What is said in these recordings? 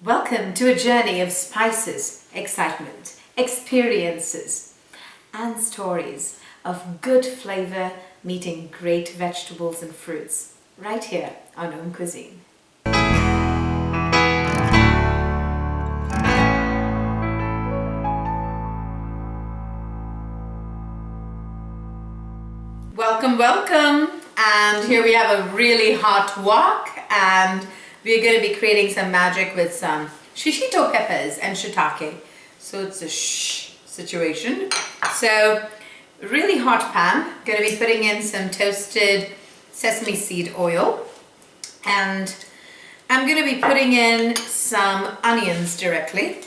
Welcome to a journey of spices, excitement, experiences, and stories of good flavor meeting great vegetables and fruits right here on AUMcuisine. Welcome, and here we have a really hot wok, and we're going to be creating some magic with some shishito peppers and shiitake. So it's a situation. So really hot pan, going to be putting in some toasted sesame seed oil, and I'm going to be putting in some onions directly.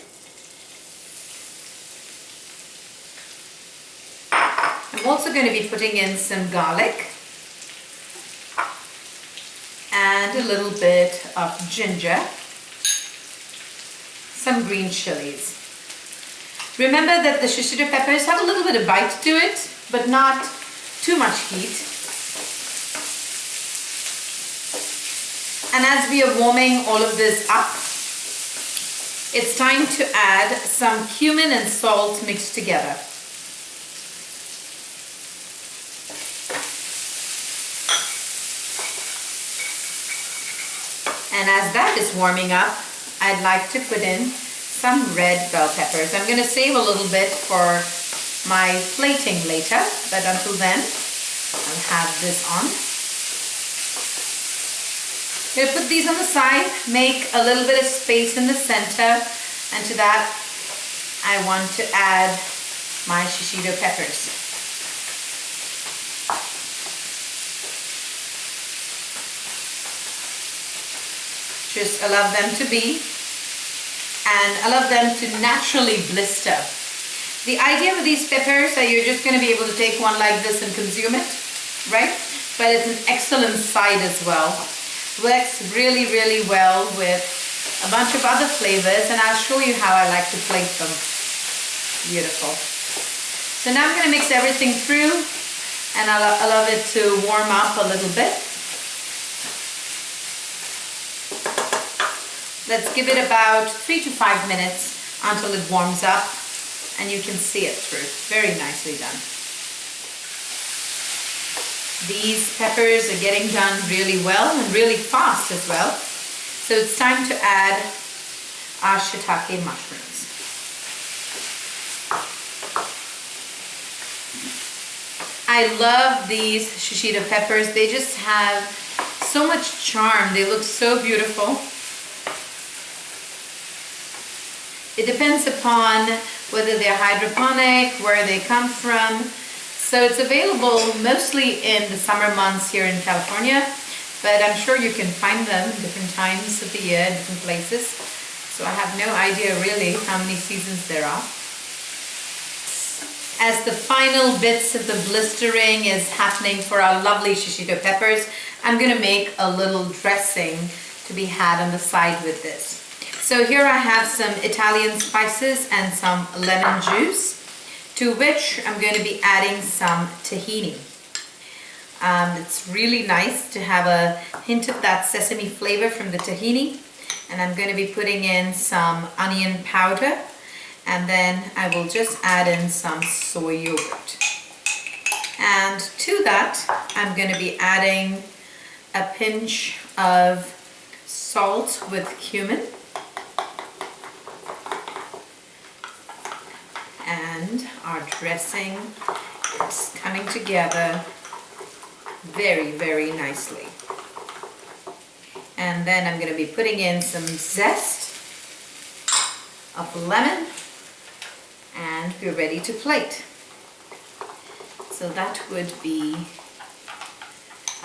I'm also going to be putting in some garlic and a little bit of ginger, some green chilies. Remember that the shishito peppers have a little bit of bite to it, but not too much heat. And as we are warming all of this up, it's time to add some cumin and salt mixed together. And as that is warming up, I'd like to put in some red bell peppers. I'm going to save a little bit for my plating later, but until then, I'll have this on. I'm going to put these on the side, make a little bit of space in the center, and to that, I want to add my shishito peppers. Just allow them to be, and allow them to naturally blister. The idea with these peppers that you're just going to be able to take one like this and consume it, right? But it's an excellent side as well. Works really, really well with a bunch of other flavors, and I'll show you how I like to plate them. Beautiful. So now I'm going to mix everything through, and I'll allow it to warm up a little bit. Let's give it about 3 to 5 minutes until it warms up and you can see it through. Very nicely done. These peppers are getting done really well and really fast as well. So it's time to add our shiitake mushrooms. I love these shishito peppers. They just have so much charm. They look so beautiful. It depends upon whether they're hydroponic, where they come from. So it's available mostly in the summer months here in California, but I'm sure you can find them different times of the year in different places. So I have no idea really how many seasons there are. As the final bits of the blistering is happening for our lovely shishito peppers, I'm going to make a little dressing to be had on the side with this. So here I have some Italian spices and some lemon juice, to which I'm going to be adding some tahini. It's really nice to have a hint of that sesame flavor from the tahini. And I'm going to be putting in some onion powder, and then I will just add in some soy yogurt. And to that, I'm going to be adding a pinch of salt with cumin. And our dressing is coming together very, very nicely. And then I'm going to be putting in some zest of lemon, and we're ready to plate. So that would be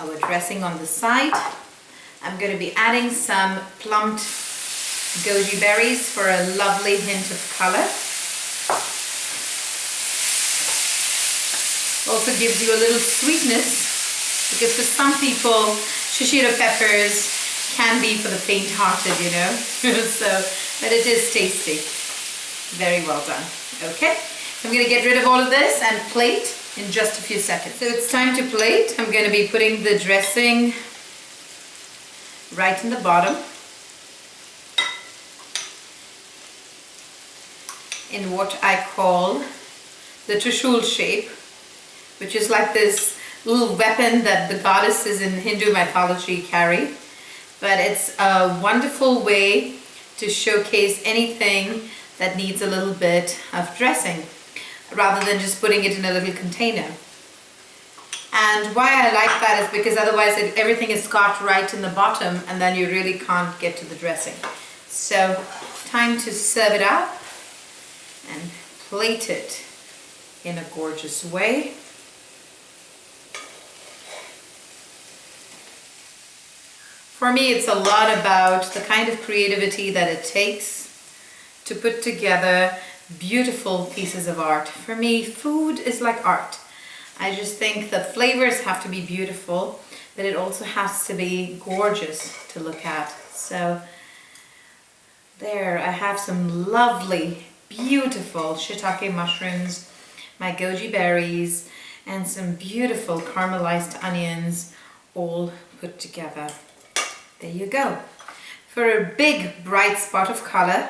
our dressing on the side. I'm going to be adding some plumped goji berries for a lovely hint of color. Also gives you a little sweetness, because for some people shishito peppers can be for the faint-hearted, you know. But it is tasty. Very well done. Okay, so I'm going to get rid of all of this and plate in just a few seconds. So it's time to plate. I'm going to be putting the dressing right in the bottom. in what I call the Trishul shape, which is like this little weapon that the goddesses in Hindu mythology carry. But it's a wonderful way to showcase anything that needs a little bit of dressing, rather than just putting it in a little container. And why I like that is because otherwise everything is caught right in the bottom and then you really can't get to the dressing. So time to serve it up and plate it in a gorgeous way. For me, it's a lot about the kind of creativity that it takes to put together beautiful pieces of art. For me, food is like art. I just think the flavors have to be beautiful, but it also has to be gorgeous to look at. So there, I have some lovely, beautiful shiitake mushrooms, my goji berries, and some beautiful caramelized onions all put together. There you go. For a big bright spot of color,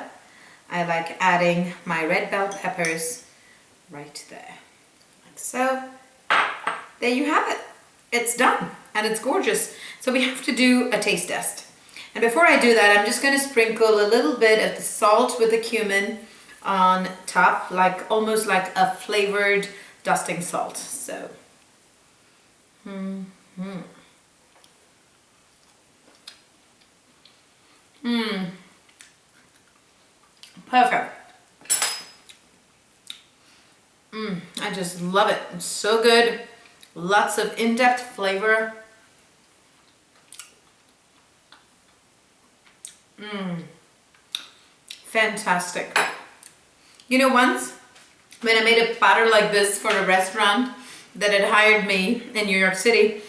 I like adding my red bell peppers right there, like so. There you have it. It's done and it's gorgeous. So we have to do a taste test. And before I do that, I'm just going to sprinkle a little bit of the salt with the cumin on top, like almost like a flavored dusting salt. So, perfect. I just love it. It's so good. Lots of in-depth flavor. Fantastic. You know, once when I made a platter like this for a restaurant that had hired me in New York City,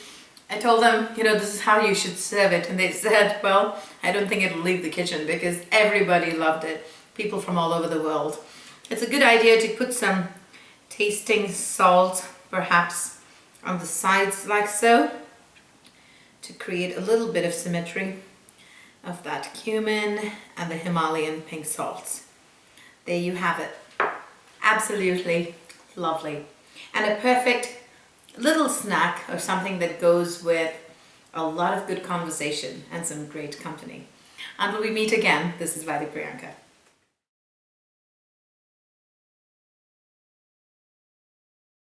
I told them, you know, this is how you should serve it. And they said, well, I don't think it'll leave the kitchen, because everybody loved it. People from all over the world. It's a good idea to put some tasting salt, perhaps, on the sides like so, to create a little bit of symmetry of that cumin and the Himalayan pink salts. There you have it. Absolutely lovely. And a perfect little snack or something that goes with a lot of good conversation and some great company. Until we meet again, this is Vaidya Priyanka.